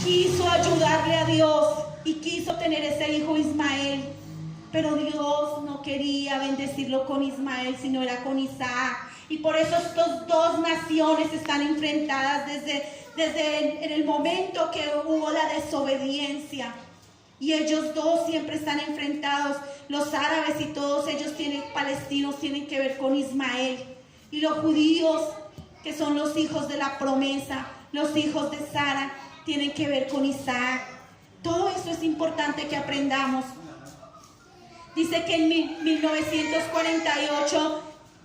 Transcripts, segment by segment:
quiso ayudarle a Dios y quiso tener ese hijo Ismael, pero Dios no quería bendecirlo con Ismael, sino era con Isaac. Y por eso estas dos naciones están enfrentadas desde en el momento que hubo la desobediencia. Y ellos dos siempre están enfrentados. Los árabes y todos ellos palestinos tienen que ver con Ismael. Y los judíos, que son los hijos de la promesa, los hijos de Sara, tienen que ver con Isaac. Todo eso es importante que aprendamos. Dice que en 1948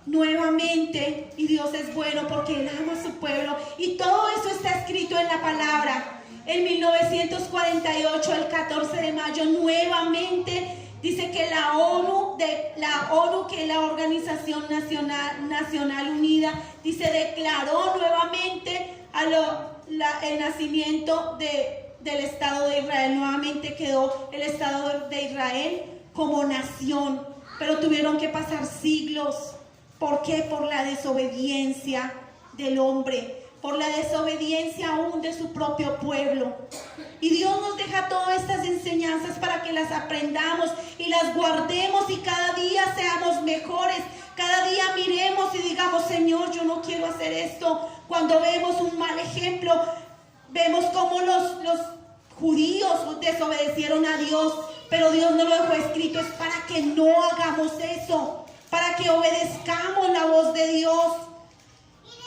nuevamente, y Dios es bueno porque Él ama a su pueblo, y todo eso está escrito en la palabra. En 1948, el 14 de mayo, nuevamente dice que la ONU, que es la Organización Nacional Unida, dice, declaró nuevamente el nacimiento del Estado de Israel. Nuevamente quedó el Estado de Israel como nación, pero tuvieron que pasar siglos. ¿Por qué? Por la desobediencia del hombre, por la desobediencia aún de su propio pueblo. Y Dios nos deja todas estas enseñanzas para que las aprendamos y las guardemos, y cada día seamos mejores. Cada día miremos y digamos: Señor, yo no quiero hacer esto. Cuando vemos un mal ejemplo, vemos cómo los judíos desobedecieron a Dios, pero Dios no lo dejó escrito. Es para que no hagamos eso, para que obedezcamos la voz de Dios.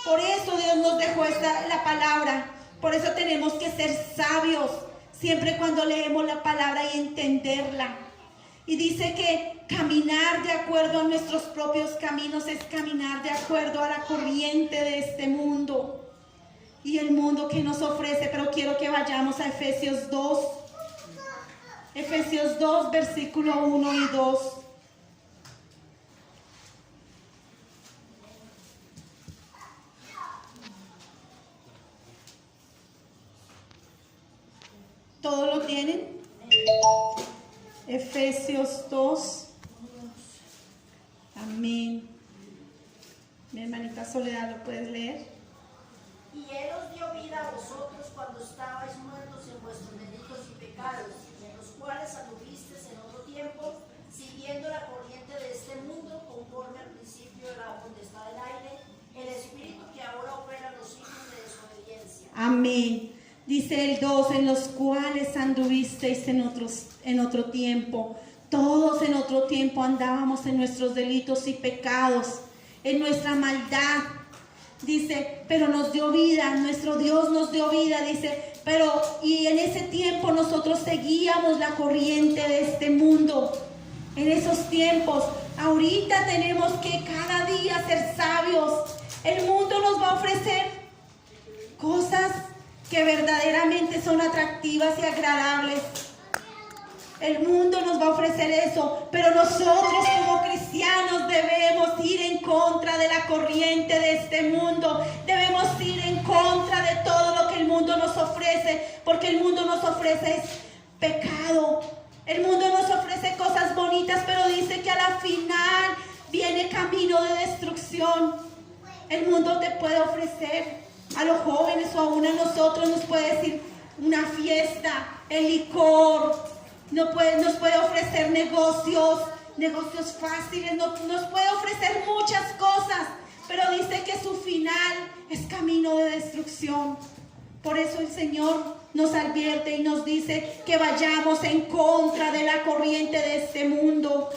Por eso Dios nos dejó la palabra. Por eso tenemos que ser sabios siempre cuando leemos la palabra y entenderla. Y dice que caminar de acuerdo a nuestros propios caminos es caminar de acuerdo a la corriente de este mundo y el mundo que nos ofrece. Pero quiero que vayamos a Efesios 2. Efesios 2, versículo 1 y 2. ¿Todos lo tienen? Efesios 2. Amén. Mi hermanita Soledad, ¿lo puedes leer? Y Él os dio vida a vosotros cuando estabais muertos en vuestros delitos y pecados, en los cuales anduvisteis en otro tiempo, siguiendo la corriente de este mundo, conforme al principio de la potestad del aire, el espíritu que ahora opera en los hijos de desobediencia. Amén. Dice el 2, en los cuales anduvisteis en otro tiempo. Todos en otro tiempo andábamos en nuestros delitos y pecados, en nuestra maldad. Dice, pero nos dio vida, nuestro Dios nos dio vida. Dice, y en ese tiempo nosotros seguíamos la corriente de este mundo. En esos tiempos, ahorita tenemos que cada día ser sabios. El mundo nos va a ofrecer cosas que verdaderamente son atractivas y agradables. El mundo nos va a ofrecer eso, pero nosotros como cristianos debemos ir en contra de la corriente de este mundo. Debemos ir en contra de todo lo que el mundo nos ofrece, porque el mundo nos ofrece pecado. El mundo nos ofrece cosas bonitas, pero dice que a la final viene camino de destrucción. El mundo te puede ofrecer, a los jóvenes o aún a nosotros nos puede decir una fiesta, el licor, nos puede ofrecer negocios fáciles, nos puede ofrecer muchas cosas, pero dice que su final es camino de destrucción. Por eso el Señor nos advierte y nos dice que vayamos en contra de la corriente de este mundo.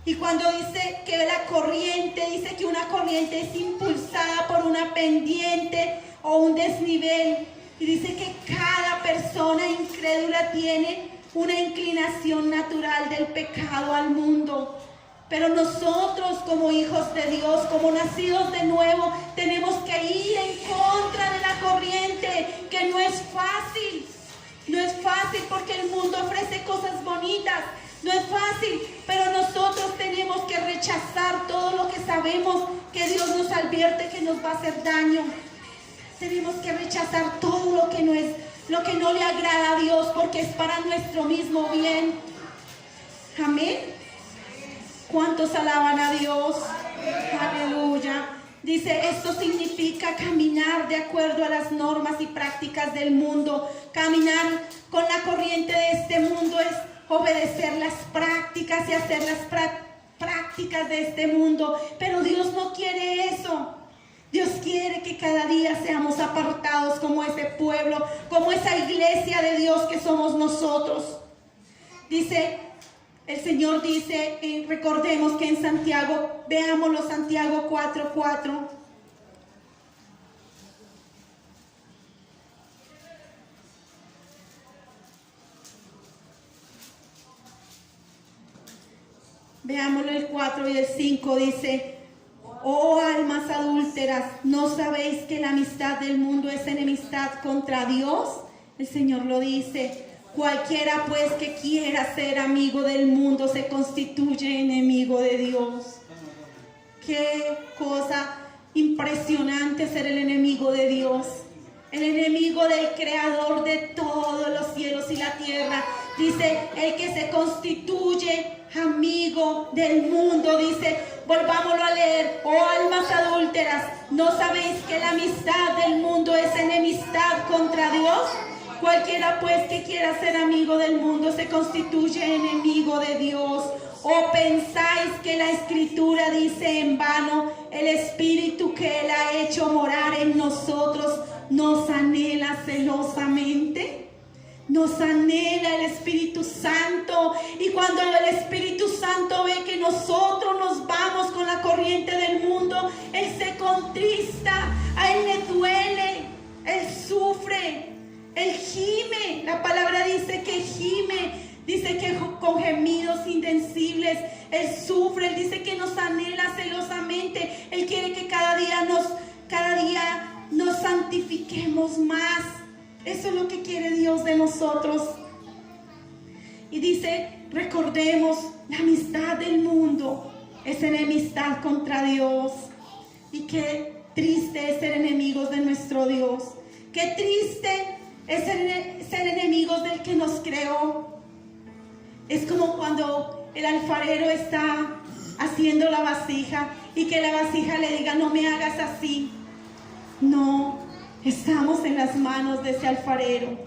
Y cuando dice que la corriente, dice que una corriente es impulsada por una pendiente o un desnivel. Y dice que cada persona incrédula tiene una inclinación natural del pecado al mundo. Pero nosotros como hijos de Dios, como nacidos de nuevo, tenemos que ir en contra de la corriente, que no es fácil. No es fácil porque el mundo ofrece cosas bonitas. No es fácil, pero nosotros tenemos que rechazar todo lo que sabemos que Dios nos advierte que nos va a hacer daño. Tenemos que rechazar todo lo que no le agrada a Dios, porque es para nuestro mismo bien. Amén. ¿Cuántos alaban a Dios? Aleluya. Dice, esto significa caminar de acuerdo a las normas y prácticas del mundo. Caminar con la corriente de este mundo es obedecer las prácticas y hacer las prácticas de este mundo. Pero Dios no quiere eso. Dios quiere que cada día seamos apartados como ese pueblo, como esa iglesia de Dios que somos nosotros. Dice, el Señor dice, recordemos que en Santiago, veámoslo, Santiago 4:4. Veámoslo el 4 y el 5, dice, oh almas adúlteras, ¿no sabéis que la amistad del mundo es enemistad contra Dios? El Señor lo dice. Cualquiera pues que quiera ser amigo del mundo se constituye enemigo de Dios. Qué cosa impresionante ser el enemigo de Dios. El enemigo del creador de todos los cielos y la tierra. Dice, el que se constituye amigo del mundo. Dice, volvámoslo a leer. Oh almas adúlteras, ¿no sabéis que la amistad del mundo es enemistad contra Dios? Cualquiera pues que quiera ser amigo del mundo se constituye enemigo de Dios. ¿O pensáis que la Escritura dice en vano, el Espíritu que Él ha hecho morar en nosotros nos anhela celosamente? Nos anhela el Espíritu Santo. Y cuando el Espíritu Santo ve que nosotros nos vamos con la corriente del mundo, Él se contrista, a Él le duele, Él sufre, Él gime. La palabra dice que gime. Dice que con gemidos indecibles Él sufre. Él dice que nos anhela celosamente. Él quiere que cada día nos santifiquemos más. Eso es lo que quiere Dios de nosotros. Y dice, recordemos, la amistad del mundo es enemistad contra Dios. Y qué triste es ser enemigos de nuestro Dios. Qué triste es ser enemigos del que nos creó. Es como cuando el alfarero está haciendo la vasija y que la vasija le diga, no me hagas así. No, estamos en las manos de ese alfarero.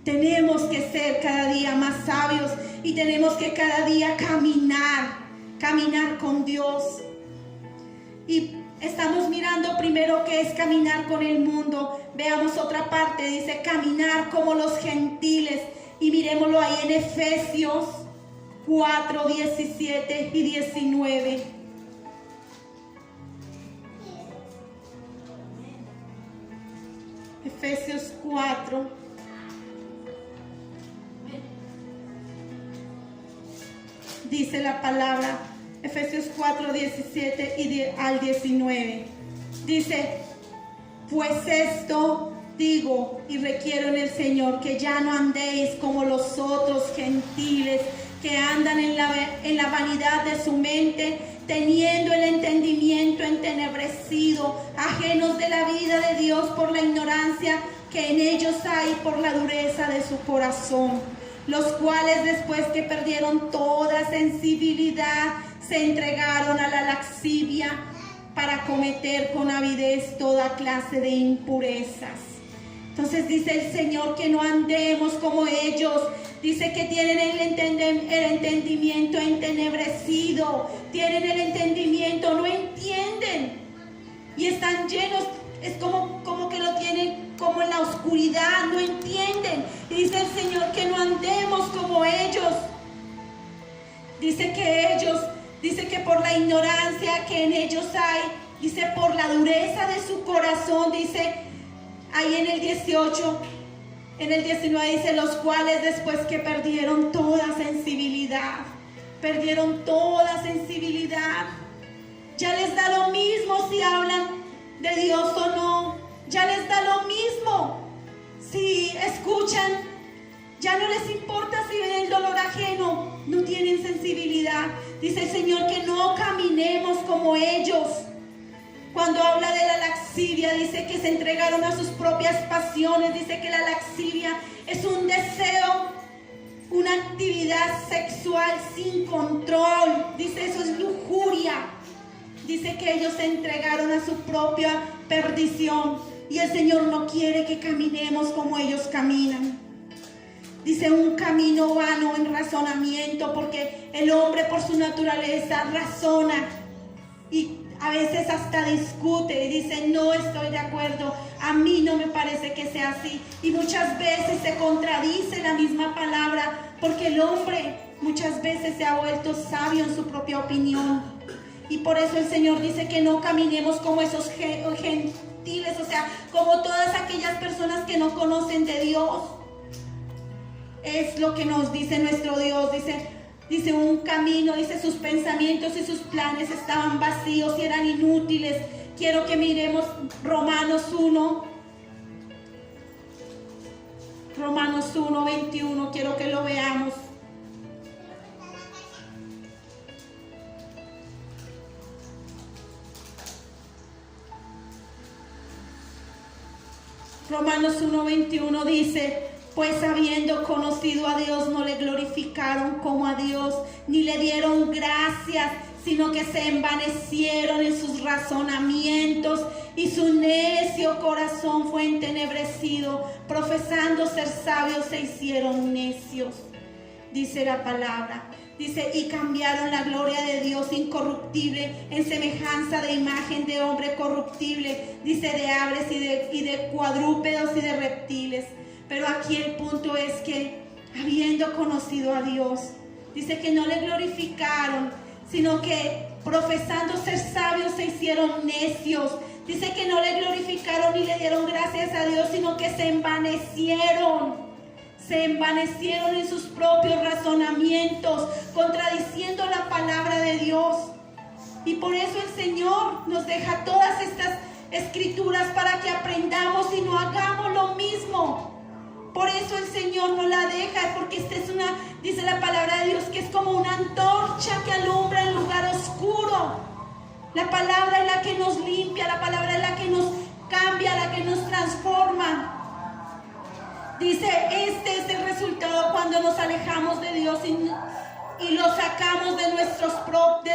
Tenemos que ser cada día más sabios y tenemos que cada día caminar con Dios. Y estamos mirando primero qué es caminar con el mundo. Veamos otra parte, dice caminar como los gentiles. Y miremoslo ahí en Efesios 4, 17 y 19. Efesios 4. Dice la palabra, Efesios 4, 17 al 19. Dice, pues esto digo y requiero en el Señor, que ya no andéis como los otros gentiles que andan en la vanidad de su mente, teniendo el entendimiento entenebrecido, ajenos de la vida de Dios por la ignorancia que en ellos hay, por la dureza de su corazón, los cuales después que perdieron toda sensibilidad, se entregaron a la lascivia para cometer con avidez toda clase de impurezas. Entonces dice el Señor que no andemos como ellos. Dice que tienen el entendimiento entenebrecido, tienen el entendimiento, no entienden y están llenos, es como que lo tienen como en la oscuridad, no entienden. Y dice el Señor que no andemos como ellos. Dice que por la ignorancia que en ellos hay, dice por la dureza de su corazón, dice ahí en el 18, en el 19 dice, los cuales después que perdieron toda sensibilidad, ya les da lo mismo si hablan de Dios o no, ya les da lo mismo si escuchan, ya no les importa si ven el dolor ajeno, no tienen sensibilidad. Dice el Señor que no caminemos como ellos. Cuando habla de la lascivia, dice que se entregaron a sus propias pasiones. Dice que la lascivia es un deseo, una actividad sexual sin control. Dice eso es lujuria. dice que ellos se entregaron a su propia perdición. Y el Señor no quiere que caminemos como ellos caminan. Dice un camino vano en razonamiento, porque el hombre por su naturaleza razona y a veces hasta discute y dice: no estoy de acuerdo, a mí no me parece que sea así. Y muchas veces se contradice la misma palabra, porque el hombre muchas veces se ha vuelto sabio en su propia opinión. Y por eso el Señor dice que no caminemos como esos gentiles, o sea, como todas aquellas personas que no conocen de Dios. Es lo que nos dice nuestro Dios. Dice un camino, dice sus pensamientos y sus planes estaban vacíos y eran inútiles. Quiero que miremos Romanos 1:21, quiero que lo veamos. Romanos 1:21 dice: pues habiendo conocido a Dios, no le glorificaron como a Dios, ni le dieron gracias, sino que se envanecieron en sus razonamientos, y su necio corazón fue entenebrecido. Profesando ser sabios, se hicieron necios. Dice la palabra. Dice: y cambiaron la gloria de Dios incorruptible en semejanza de imagen de hombre corruptible. Dice: de aves y de cuadrúpedos y de reptiles. Pero aquí el punto es que, habiendo conocido a Dios, dice que no le glorificaron, sino que profesando ser sabios se hicieron necios. Dice que no le glorificaron ni le dieron gracias a Dios, sino que se envanecieron en sus propios razonamientos, contradiciendo la palabra de Dios. Y por eso el Señor nos deja todas estas escrituras para que aprendamos y no hagamos lo mismo. Por eso el Señor no la deja, porque esta es dice la palabra de Dios, que es como una antorcha que alumbra en lugar oscuro. La palabra es la que nos limpia, la palabra es la que nos cambia, la que nos transforma. Dice: este es el resultado cuando nos alejamos de Dios y lo sacamos de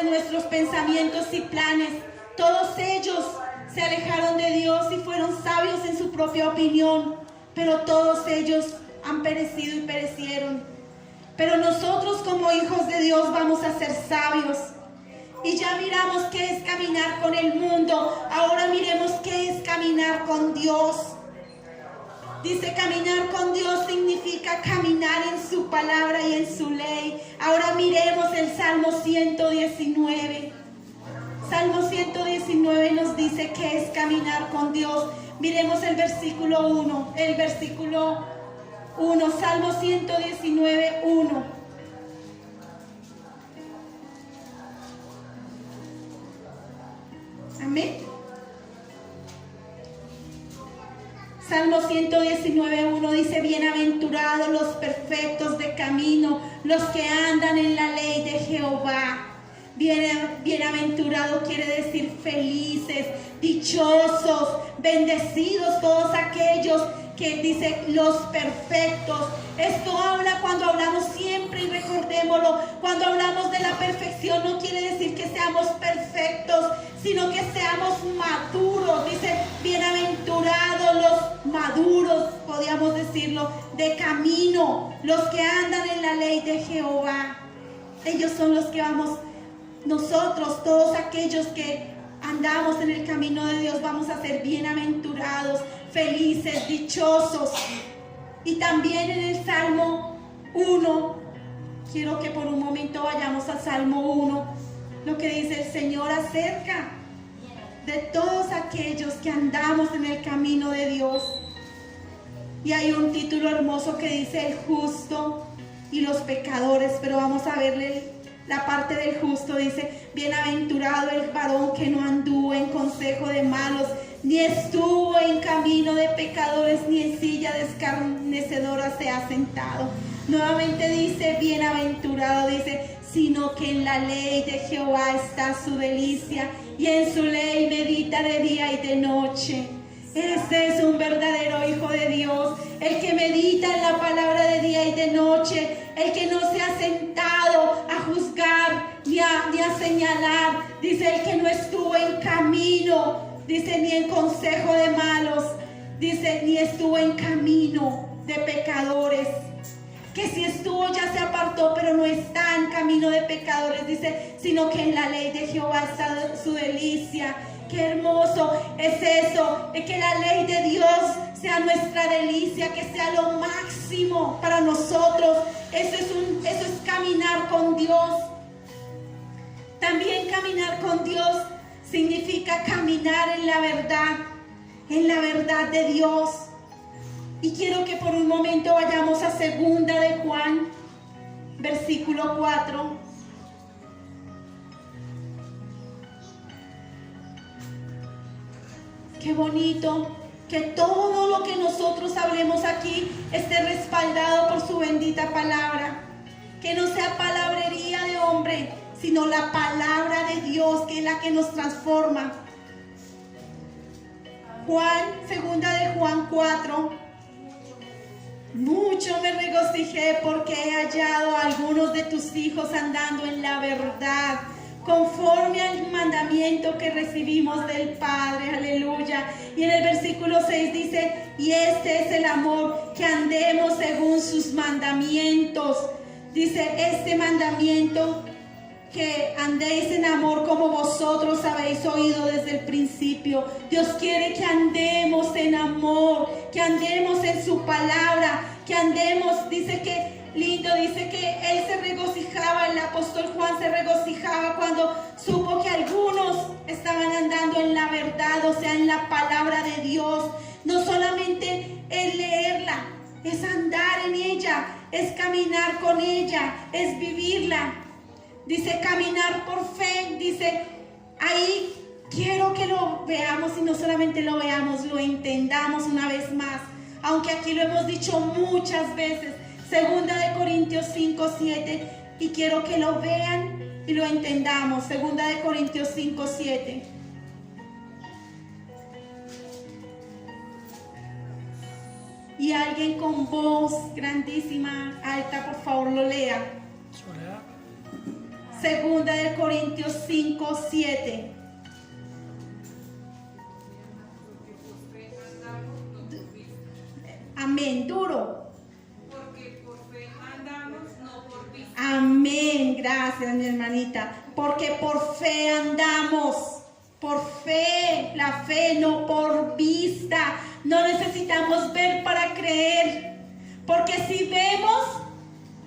nuestros pensamientos y planes. Todos ellos se alejaron de Dios y fueron sabios en su propia opinión, pero todos ellos han perecido y perecieron. Pero nosotros como hijos de Dios vamos a ser sabios. Y ya miramos qué es caminar con el mundo. Ahora miremos qué es caminar con Dios. Dice: caminar con Dios significa caminar en su palabra y en su ley. Ahora miremos el Salmo 119. Salmo 119 nos dice qué es caminar con Dios. Miremos el versículo 1. Salmo 119, 1. Amén. Salmo 119, 1 dice: bienaventurados los perfectos de camino, los que andan en la ley de Jehová. Bienaventurado quiere decir felices, dichosos, bendecidos todos aquellos que dice los perfectos. Esto habla cuando hablamos siempre, y recordémoslo, cuando hablamos de la perfección no quiere decir que seamos perfectos, sino que seamos maduros. Dice: bienaventurados los maduros, podríamos decirlo, de camino, los que andan en la ley de Jehová. Ellos son los que vamos. Nosotros, todos aquellos que andamos en el camino de Dios, vamos a ser bienaventurados, felices, dichosos. Y también en el Salmo 1, quiero que por un momento vayamos al Salmo 1, lo que dice el Señor acerca de todos aquellos que andamos en el camino de Dios. Y hay un título hermoso que dice: el justo y los pecadores, pero vamos a verle la parte del justo. Dice: bienaventurado el varón que no anduvo en consejo de malos, ni estuvo en camino de pecadores, ni en silla de escarnecedora se ha sentado. Nuevamente dice: bienaventurado, dice, sino que en la ley de Jehová está su delicia, y en su ley medita de día y de noche. Este es un verdadero hijo de Dios, el que medita en la palabra de día y de noche, el que no se ha sentado a juzgar ni a señalar, Dice el que no estuvo en camino, dice ni en consejo de malos, dice ni estuvo en camino de pecadores. Que si estuvo ya se apartó, pero no está en camino de pecadores, dice, sino que en la ley de Jehová está su delicia. Qué hermoso es eso, de que la ley de Dios sea nuestra delicia, que sea lo máximo para nosotros. Eso es caminar con Dios. También caminar con Dios significa caminar en la verdad de Dios. Y quiero que por un momento vayamos a 2 de Juan, versículo 4. Qué bonito que todo lo que nosotros hablemos aquí esté respaldado por su bendita palabra. Que no sea palabrería de hombre, sino la palabra de Dios, que es la que nos transforma. 2 de Juan 4. Mucho me regocijé porque he hallado a algunos de tus hijos andando en la verdad, conforme al mandamiento que recibimos del Padre. Aleluya. Y en el versículo 6 dice, y este es el amor, que andemos según sus mandamientos. Dice, este mandamiento, que andéis en amor como vosotros habéis oído desde el principio. Dios quiere que andemos en amor, que andemos en su palabra, que andemos, dice que lindo, dice que él se regocijaba, el apóstol Juan se regocijaba cuando supo que algunos estaban andando en la verdad, o sea, en la palabra de Dios. No solamente es leerla, es andar en ella, es caminar con ella, es vivirla. Dice caminar por fe, dice, ahí quiero que lo veamos y no solamente lo veamos, lo entendamos una vez más, aunque aquí lo hemos dicho muchas veces. 2 de Corintios 5:7, y quiero que lo vean y lo entendamos. 2 de Corintios 5:7. Y alguien con voz grandísima, alta, por favor lo lea. 2 de Corintios 5:7. Amén, duro. Porque por fe andamos, no por vista. Amén, gracias mi hermanita. Porque por fe andamos, por fe, la fe no por vista. No necesitamos ver para creer, porque si vemos,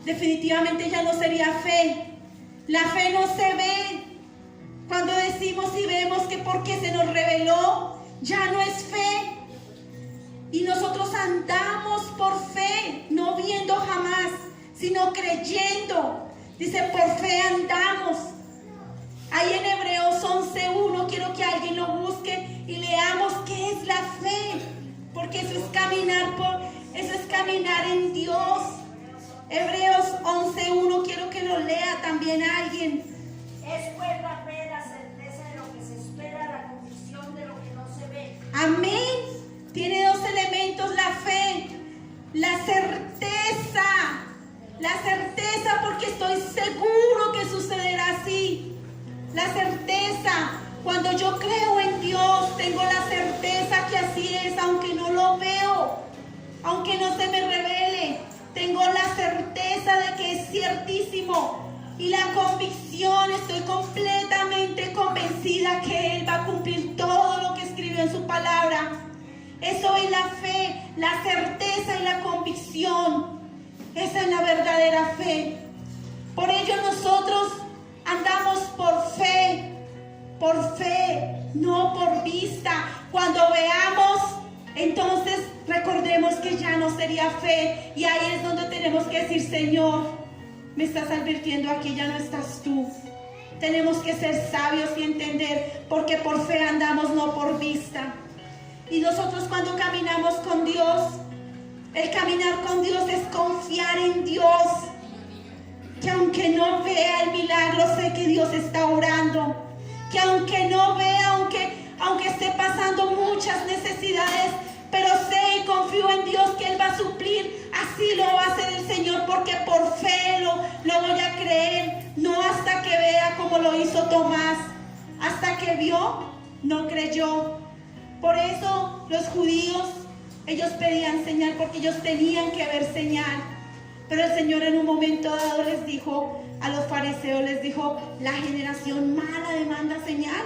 definitivamente ya no sería fe. La fe no se ve. Cuando decimos y vemos que porque se nos reveló, ya no es fe. Y nosotros andamos por fe, no viendo jamás, sino creyendo. Dice, por fe andamos. Ahí en Hebreos 11:1, quiero que alguien lo busque y leamos qué es la fe. Porque eso es caminar en Dios. Hebreos 11:1, quiero que lo lea también alguien. Es pues la fe, la certeza de lo que se espera, la convicción de lo que no se ve. Amén. Tiene 2 elementos la fe. La certeza porque estoy seguro que sucederá así. La certeza, cuando yo creo en Dios, tengo la certeza que así es, aunque no lo veo, aunque no se me revele. Tengo la certeza de que es ciertísimo. Y la convicción, estoy completamente convencida que Él va a cumplir todo lo que escribió en su palabra. Eso es la fe, la certeza y la convicción. Esa es la verdadera fe. Por ello nosotros andamos por fe, no por vista. Cuando veamos, entonces recordemos que ya no sería fe. Y ahí es donde tenemos que decir, Señor, me estás advirtiendo aquí, ya no estás tú. Tenemos que ser sabios y entender, porque por fe andamos, no por vista. Y nosotros cuando caminamos con Dios, el caminar con Dios es confiar en Dios. Que aunque no vea el milagro, sé que Dios está orando. Que aunque no vea, aunque esté pasando muchas necesidades, pero sé y confío en Dios que Él va a suplir. Así lo va a hacer el Señor, porque por fe lo voy a creer. No hasta que vea como lo hizo Tomás. que vio, no creyó. Por eso los judíos, ellos pedían señal porque ellos tenían que ver señal. Pero el Señor en un momento dado les dijo a los fariseos, les dijo, la generación mala demanda señal.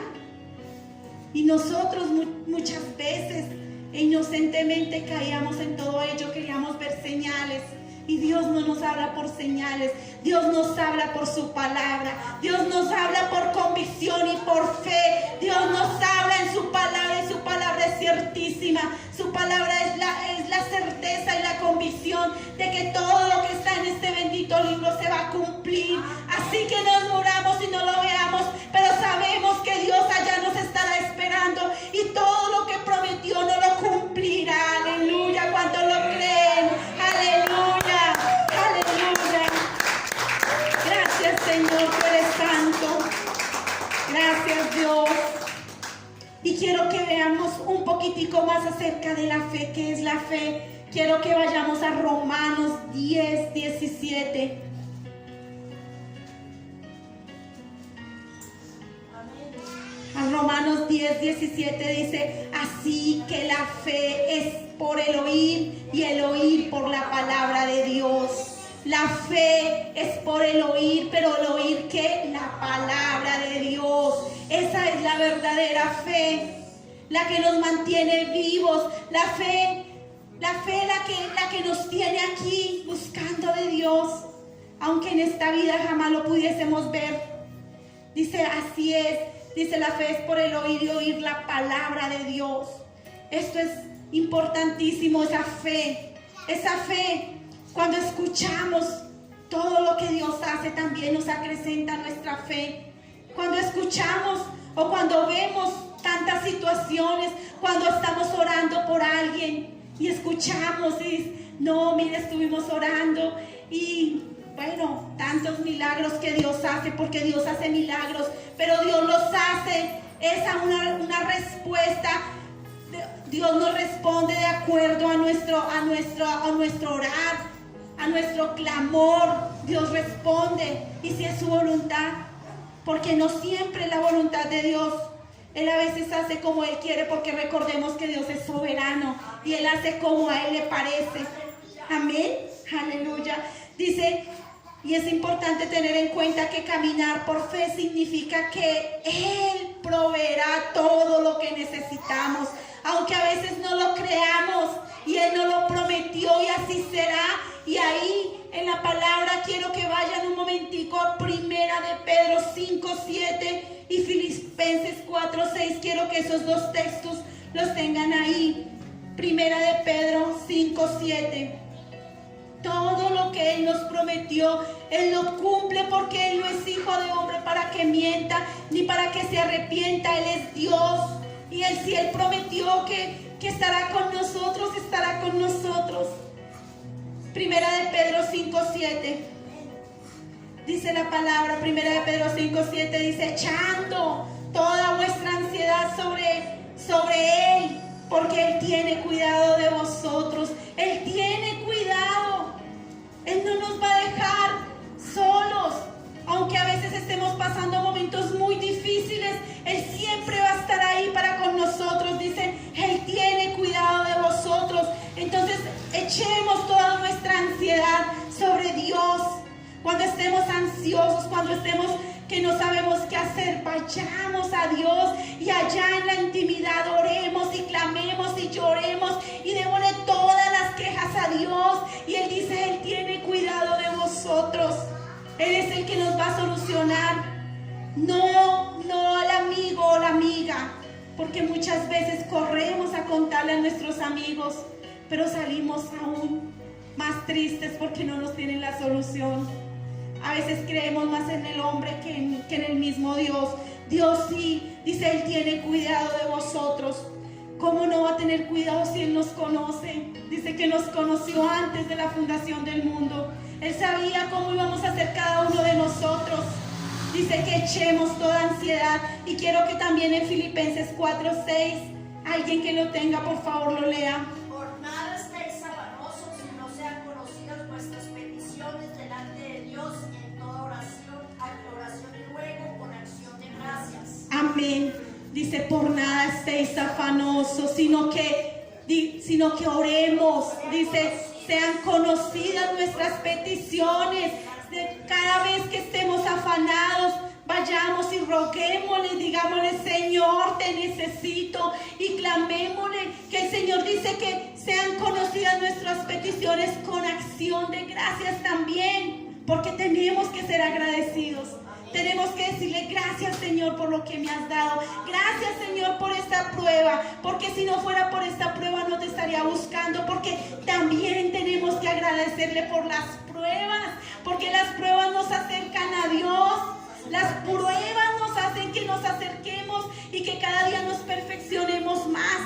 Y nosotros muchas veces inocentemente caíamos en todo ello, queríamos ver señales. Y Dios no nos habla por señales, Dios nos habla por su palabra, Dios nos habla por convicción y por fe, Dios nos habla en su palabra y su palabra es ciertísima, su palabra es la certeza y la convicción de que todo lo que está en este bendito libro se va a cumplir. Así que nos muramos y no lo veamos, pero sabemos que Dios allá nos estará esperando y todo lo que prometió no lo cumplirá. Aleluya, cuando lo creen, aleluya. Aleluya. Gracias, Señor, tú eres santo. Gracias, Dios. Y quiero que veamos un poquitico más acerca de la fe. ¿Qué es la fe? Quiero que vayamos a Romanos 10, 17. A Romanos 10, 17 dice, así que la fe es por el oír y el oír por la palabra de Dios. La fe es por el oír, pero el oír ¿qué? La palabra de Dios. Esa es la verdadera fe, la que nos mantiene vivos. La fe la que nos tiene aquí buscando de Dios, aunque en esta vida jamás lo pudiésemos ver. Dice, así es. Dice, la fe es por el oír y oír la palabra de Dios. Esto es importantísimo, esa fe. Esa fe, cuando escuchamos todo lo que Dios hace, también nos acrecenta nuestra fe. Cuando escuchamos o cuando vemos tantas situaciones, cuando estamos orando por alguien y escuchamos y no, mire, estuvimos orando y bueno, tantos milagros que Dios hace, porque Dios hace milagros, pero Dios los hace, es una respuesta. Dios nos responde de acuerdo a nuestro orar, a nuestro clamor. Dios responde, y si es su voluntad, porque no siempre es la voluntad de Dios. Él a veces hace como Él quiere, porque recordemos que Dios es soberano y Él hace como a Él le parece. Amén, aleluya. Dice, y es importante tener en cuenta que caminar por fe significa que Él proveerá todo lo que necesitamos, aunque a veces no lo creamos, y Él nos lo prometió y así será. Y ahí en la palabra quiero que vayan un momentico a Primera de Pedro 5:7 y Filipenses 4:6. Quiero que esos dos textos los tengan ahí. Primera de Pedro 5:7. Todo lo que Él nos prometió, Él lo cumple, porque Él no es hijo de hombre para que mienta, ni para que se arrepienta. Él es Dios. Y Él, si Él prometió que estará con nosotros, estará con nosotros. Primera de Pedro 5:7. Dice la palabra, Primera de Pedro 5:7, dice, echando toda vuestra ansiedad sobre Él, porque Él tiene cuidado de vosotros. Él tiene cuidado. Él no nos va a dejar solos. Aunque a veces estemos pasando momentos muy difíciles, Él siempre va a estar ahí para con nosotros. Dice, Él tiene cuidado de vosotros. Entonces, echemos toda nuestra ansiedad sobre Dios. Cuando estemos ansiosos, cuando estemos que no sabemos qué hacer, vayamos a Dios y allá en la intimidad oremos y clamemos y lloremos y démosle todas las quejas a Dios. Y Él dice, Él tiene cuidado de vosotros. Él es el que nos va a solucionar. No al amigo o la amiga, porque muchas veces corremos a contarle a nuestros amigos, pero salimos aún más tristes porque no nos tienen la solución. A veces creemos más en el hombre que en el mismo Dios. Dios sí, dice, Él tiene cuidado de vosotros. ¿Cómo no va a tener cuidado si Él nos conoce? Dice que nos conoció antes de la fundación del mundo. Él sabía cómo íbamos a ser cada uno de nosotros. Dice que echemos toda ansiedad. Y quiero que también en Filipenses 4:6, alguien que lo tenga, por favor, lo lea. Por nada estéis afanosos, si no sean conocidas vuestras peticiones delante de Dios en toda oración y ruego con acción de gracias. Amén. Dice, por nada estéis afanosos, sino que oremos. Dice, sean conocidas nuestras peticiones. Cada vez que estemos afanados, vayamos y roguémosle, digámosle, Señor, te necesito, y clamémosle, que el Señor dice que sean conocidas nuestras peticiones con acción de gracias también, porque tenemos que ser agradecidos. Tenemos que decirle, gracias, Señor, por lo que me has dado. Gracias, Señor, por esta prueba, porque si no fuera por esta prueba no te estaría buscando, porque también tenemos que agradecerle por las pruebas, porque las pruebas nos acercan a Dios. Las pruebas nos hacen que nos acerquemos y que cada día nos perfeccionemos más.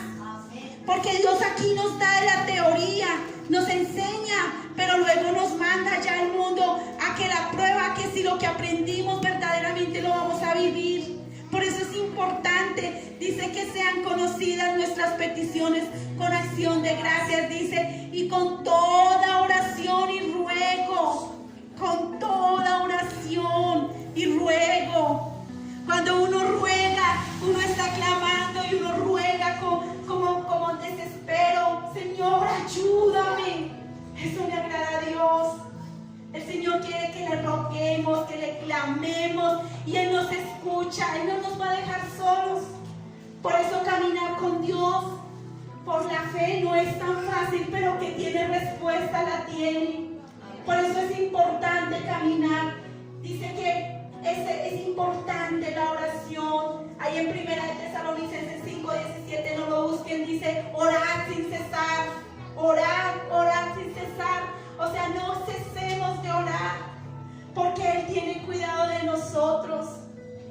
Porque Dios aquí nos da la teoría, nos enseña, pero luego nos manda ya al mundo a que la prueba, que si lo que aprendimos verdaderamente lo vamos a vivir. Por eso es importante, dice, que sean conocidas nuestras peticiones con acción de gracias, dice, y con toda oración y ruego, con toda oración y ruego. Cuando uno ruega, uno está clamando y uno ruega como desespero. Señor, ayúdame. Eso le agrada a Dios. El Señor quiere que le roguemos, que le clamemos, y Él nos escucha. Él no nos va a dejar solos. Por eso caminar con Dios por la fe no es tan fácil, pero que tiene respuesta, la tiene. Por eso es importante caminar. Dice que es importante la oración. Ahí en 1 Tesalonicenses 5:17, no lo busquen, dice, orad sin cesar. Orad sin cesar. O sea, no cesemos de orar, porque Él tiene cuidado de nosotros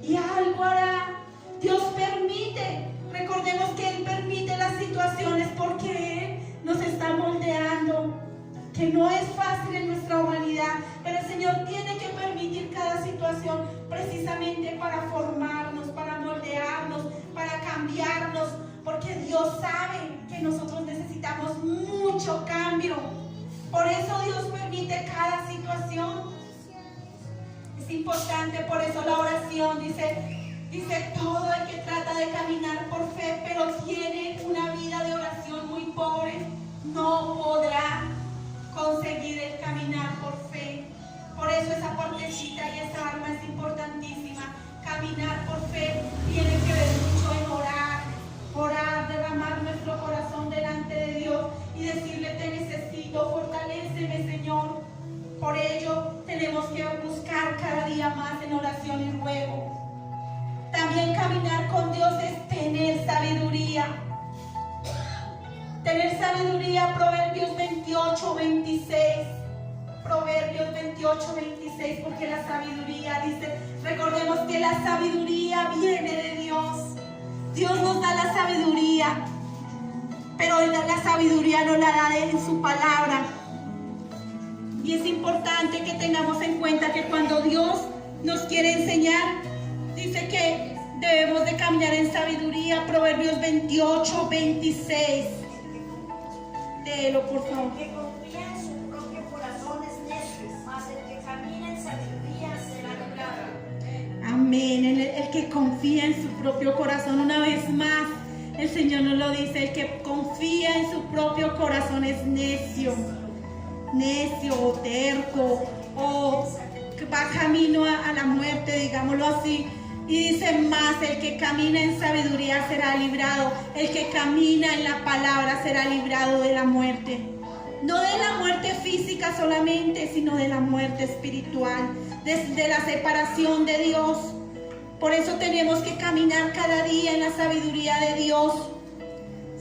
y algo hará. Dios permite, recordemos que Él permite las situaciones porque Él nos está moldeando, que no es fácil en nuestra humanidad, pero el Señor tiene que permitir cada situación precisamente para formarnos, para moldearnos, para cambiarnos, porque Dios sabe que nosotros necesitamos mucho cambio. Por eso Dios permite cada situación. Es importante, por eso la oración dice todo el que trata de caminar por fe, pero tiene una vida de oración muy pobre, no podrá conseguir el caminar por fe. Por eso esa partecita y esa arma es importantísima. Caminar por fe tiene que ver mucho en orar, derramar nuestro corazón delante de Dios y decirle, te necesito, fortaléceme, Señor. Por ello tenemos que buscar cada día más en oración y ruego. También caminar con Dios es tener sabiduría. Tener sabiduría, Proverbios 28:26. Proverbios 28:26, porque la sabiduría, dice, recordemos que la sabiduría viene de Dios. Dios nos da la sabiduría, pero la sabiduría no la da en su palabra. Y es importante que tengamos en cuenta que cuando Dios nos quiere enseñar, dice que debemos de caminar en sabiduría. Proverbios 28:26. Léelo, por favor. El que confía en su propio corazón es necio, mas el que camina en sabiduría será librado. Amén. El que confía en su propio corazón, una vez más, el Señor nos lo dice, el que confía en su propio corazón es necio o terco, o que va camino a la muerte, digámoslo así. Y dice más, el que camina en sabiduría será librado. El que camina en la palabra será librado de la muerte. No de la muerte física solamente, sino de la muerte espiritual, de la separación de Dios. Por eso tenemos que caminar cada día en la sabiduría de Dios.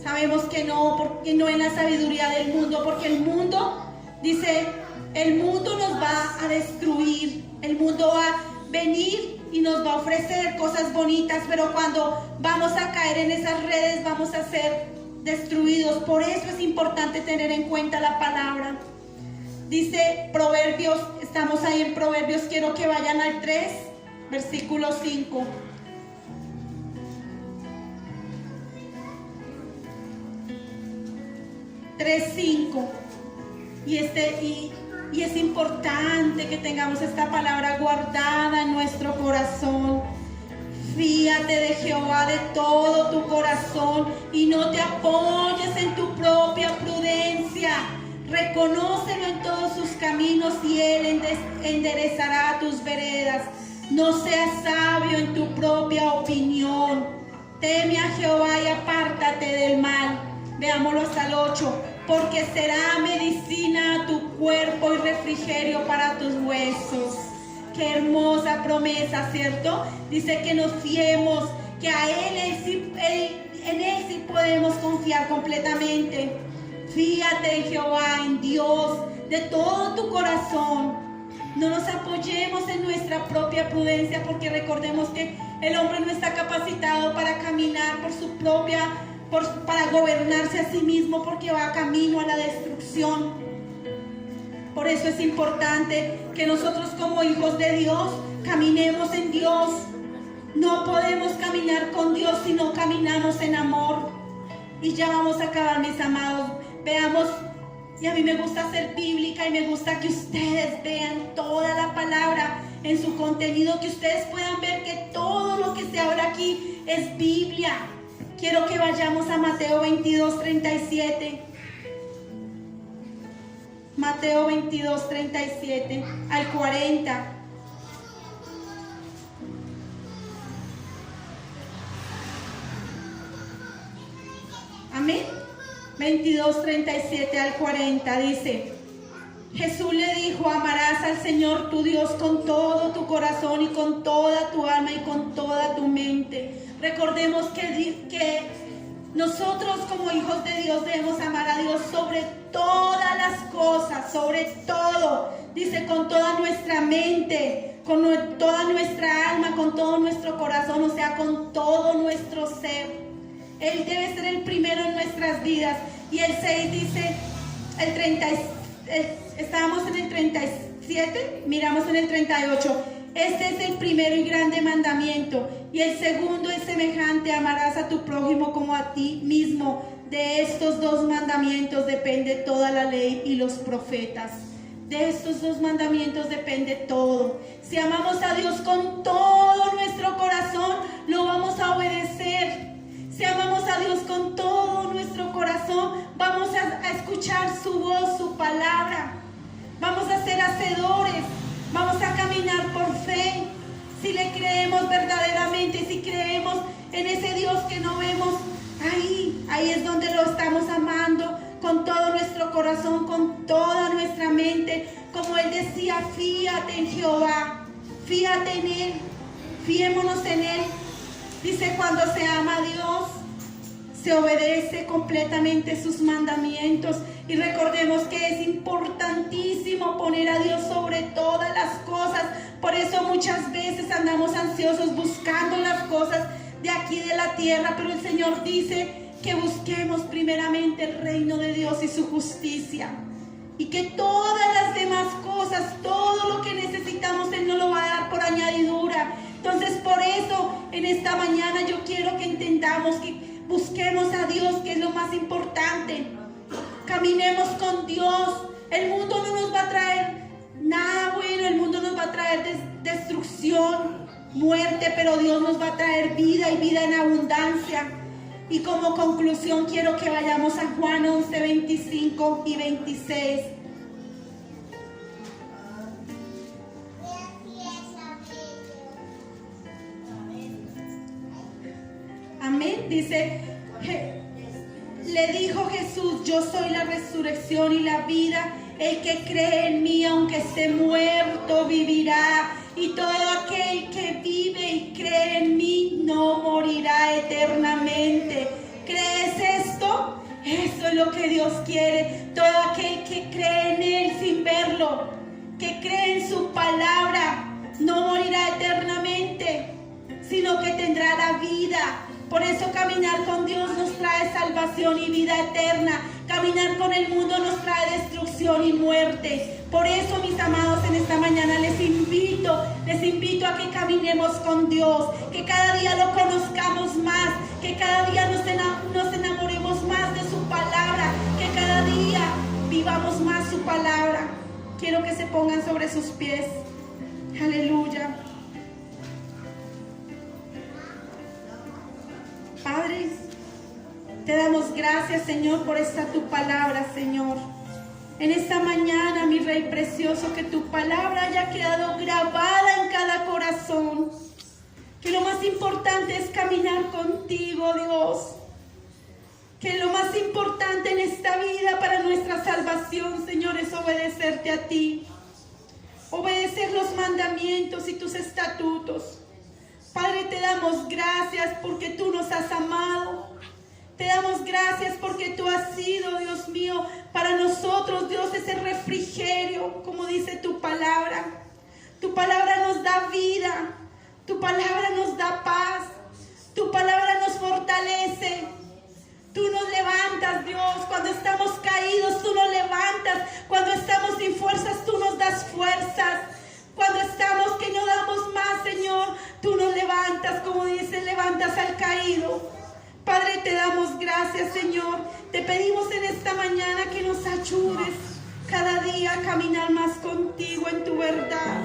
Sabemos que no, porque no en la sabiduría del mundo, porque el mundo, dice, el mundo nos va a destruir. El mundo va a venir y nos va a ofrecer cosas bonitas, pero cuando vamos a caer en esas redes vamos a ser destruidos. Por eso es importante tener en cuenta la palabra. Dice Proverbios, estamos ahí en Proverbios, quiero que vayan al 3, versículo 5. Y es importante que tengamos esta palabra guardada en nuestro corazón. Fíate de Jehová de todo tu corazón y no te apoyes en tu propia prudencia. Reconócelo en todos sus caminos y Él enderezará tus veredas. No seas sabio en tu propia opinión. Teme a Jehová y apártate del mal. Veámoslo hasta el 8. Porque será medicina a tu cuerpo y refrigerio para tus huesos. Qué hermosa promesa, ¿cierto? Dice que nos fiemos, que a en Él sí podemos confiar completamente. Fíate en Jehová, en Dios, de todo tu corazón. No nos apoyemos en nuestra propia prudencia, porque recordemos que el hombre no está capacitado para caminar por su propia, para gobernarse a sí mismo, porque va camino a la destrucción. Por eso es importante que nosotros como hijos de Dios caminemos en Dios. No podemos caminar con Dios si no caminamos en amor. Y ya vamos a acabar, mis amados. Veamos, y a mí me gusta ser bíblica y me gusta que ustedes vean toda la palabra en su contenido, que ustedes puedan ver que todo lo que se habla aquí es Biblia. Quiero que vayamos a Mateo 22:37. Mateo 22:37 al 40. Amén. 22:37 al 40 dice: Jesús le dijo: amarás al Señor tu Dios con todo tu corazón y con toda tu alma y con toda tu mente. Recordemos que nosotros como hijos de Dios debemos amar a Dios sobre todas las cosas, sobre todo. Dice: con toda nuestra mente, con toda nuestra alma, con todo nuestro corazón, o sea, con todo nuestro ser. Él debe ser el primero en nuestras vidas. Y el 6 dice, estábamos en el 37, miramos en el 38. Este es el primero y grande mandamiento. Y el segundo es semejante: amarás a tu prójimo como a ti mismo. De estos dos mandamientos depende toda la ley y los profetas. De estos dos mandamientos depende todo. Si amamos a Dios con todo nuestro corazón, lo vamos a obedecer. Si amamos a Dios con todo nuestro corazón, vamos a escuchar su voz, su palabra. Vamos a ser hacedores. Vamos a caminar por fe. Si le creemos verdaderamente, si creemos en ese Dios que no vemos, ahí es donde lo estamos amando con todo nuestro corazón, con toda nuestra mente. Como Él decía: fíate en Jehová, fíate en Él, fiémonos en Él. Dice: cuando se ama a Dios, se obedece completamente sus mandamientos. Y recordemos que es importantísimo poner a Dios sobre todas las cosas. Por eso muchas veces andamos ansiosos buscando las cosas de aquí de la tierra, pero el Señor dice que busquemos primeramente el reino de Dios y su justicia, y que todas las demás cosas, todo lo que necesitamos, Él nos lo va a dar por añadidura. Entonces, por eso en esta mañana yo quiero que entendamos que busquemos a Dios, que es lo más importante. Caminemos con Dios. El mundo no nos va a traer nada bueno, el mundo nos va a traer destrucción, muerte, pero Dios nos va a traer vida y vida en abundancia. Y como conclusión quiero que vayamos a Juan 11, 25 y 26. Amén. Dice, le dijo Jesús: yo soy la resurrección y la vida. El que cree en mí, aunque esté muerto, vivirá. Y todo aquel que vive y cree en mí no morirá eternamente. ¿Crees esto? Eso es lo que Dios quiere. Todo aquel que cree en Él sin verlo, que cree en su palabra, no morirá eternamente, sino que tendrá la vida. Por eso caminar con Dios nos trae salvación y vida eterna. Caminar con el mundo nos trae destrucción y muerte. Por eso, mis amados, en esta mañana les invito a que caminemos con Dios, que cada día lo conozcamos más, que cada día nos enamoremos más de su palabra, que cada día vivamos más su palabra. Quiero que se pongan sobre sus pies. Aleluya. Te damos gracias, Señor, por esta tu palabra, Señor. En esta mañana, mi Rey precioso, que tu palabra haya quedado grabada en cada corazón. Que lo más importante es caminar contigo, Dios. Que lo más importante en esta vida para nuestra salvación, Señor, es obedecerte a ti. Obedecer los mandamientos y tus estatutos. Padre, te damos gracias porque tú nos has amado. Te damos gracias porque tú has sido, Dios mío, para nosotros, Dios, ese refrigerio, como dice tu palabra. Tu palabra nos da vida, tu palabra nos da paz, tu palabra nos fortalece. Tú nos levantas, Dios, cuando estamos caídos, tú nos levantas. Cuando estamos sin fuerzas, tú nos das fuerzas. Cuando estamos que no damos más, Señor, tú nos levantas, como dice, levantas al caído. Padre, te damos gracias, Señor. Te pedimos en esta mañana que nos ayudes cada día a caminar más contigo en tu verdad,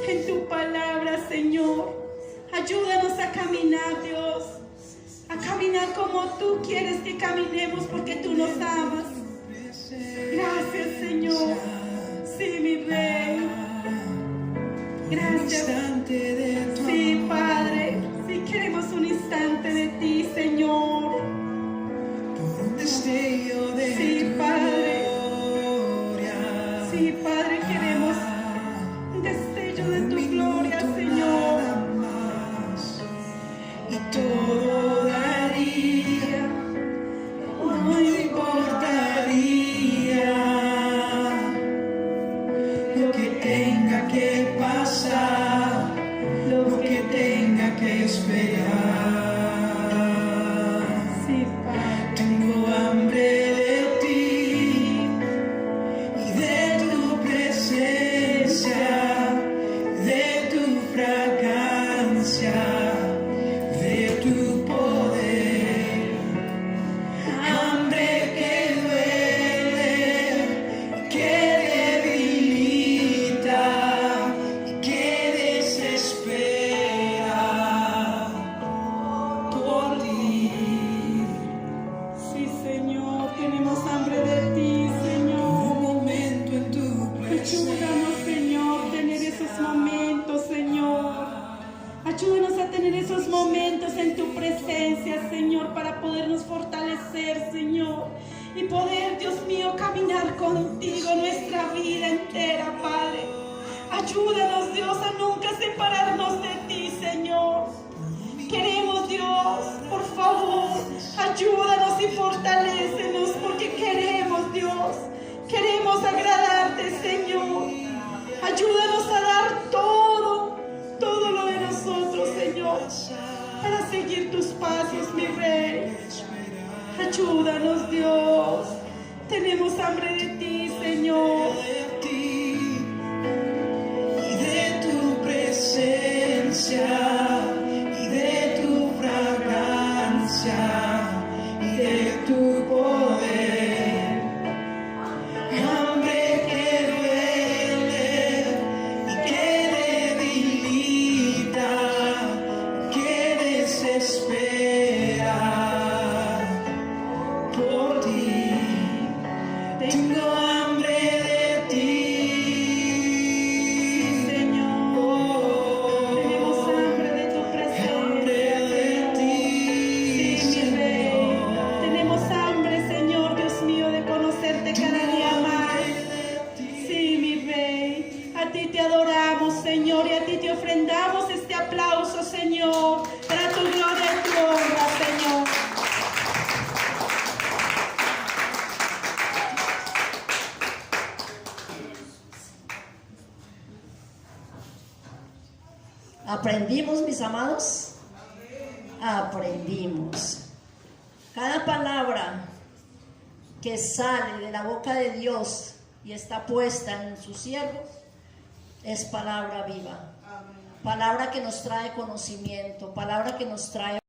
en tu palabra, Señor. Ayúdanos a caminar, Dios, a caminar como tú quieres que caminemos, porque tú nos amas. Gracias, Señor. Sí, mi Rey. Gracias. Sí, Padre. Sí, queremos un instante de ti, Señor. Sí, Padre. Sí, Padre, queremos un destello de tu gloria, Señor. Y todo daría, no importaría lo que tenga que pasar, lo que tenga que esperar. Sí, Padre. Tengo hambre de ti y de tu presencia, de tu fragancia, de tu poder. Hambre que duele, que debilita, que desespera por ti. Sí, Señor, tenemos hambre de ti, Señor. Un momento en tu presencia. Ayúdanos, Señor, tener esos momentos, Señor. Ayúdanos a tener esos momentos en tu presencia, Señor, para podernos fortalecer, Señor. Y poder, Dios mío, caminar contigo nuestra vida entera, Padre. Ayúdanos, Dios, a nunca separarnos de ti, Señor. Queremos, Dios, por favor, ayúdanos y fortalécenos, porque queremos, Dios, queremos agradarte, Señor. Ayúdanos a dar todo lo de nosotros, Señor, para seguir tus pasos, mi Rey. Ayúdanos, Dios. Tenemos hambre de ti, Señor. De ti y de tu presencia y de tu fragancia y de tu poder. Hambre que duele y que debilita, que desespera por ti. Tengo hambre de ti, Señor. Tenemos hambre de tu presencia. hambre de ti, Sí, mi Rey. Señor. Tenemos hambre, Señor, Dios mío, de conocerte cada día más. Sí, mi Rey. A ti te adoramos, Señor, y a ti te ofrendamos este aplauso, Señor, para tu gloria y tu honra, Señor. ¿Aprendimos, mis amados? Aprendimos. Cada palabra que sale de la boca de Dios y está puesta en sus siervos es palabra viva. Palabra que nos trae conocimiento, palabra que nos trae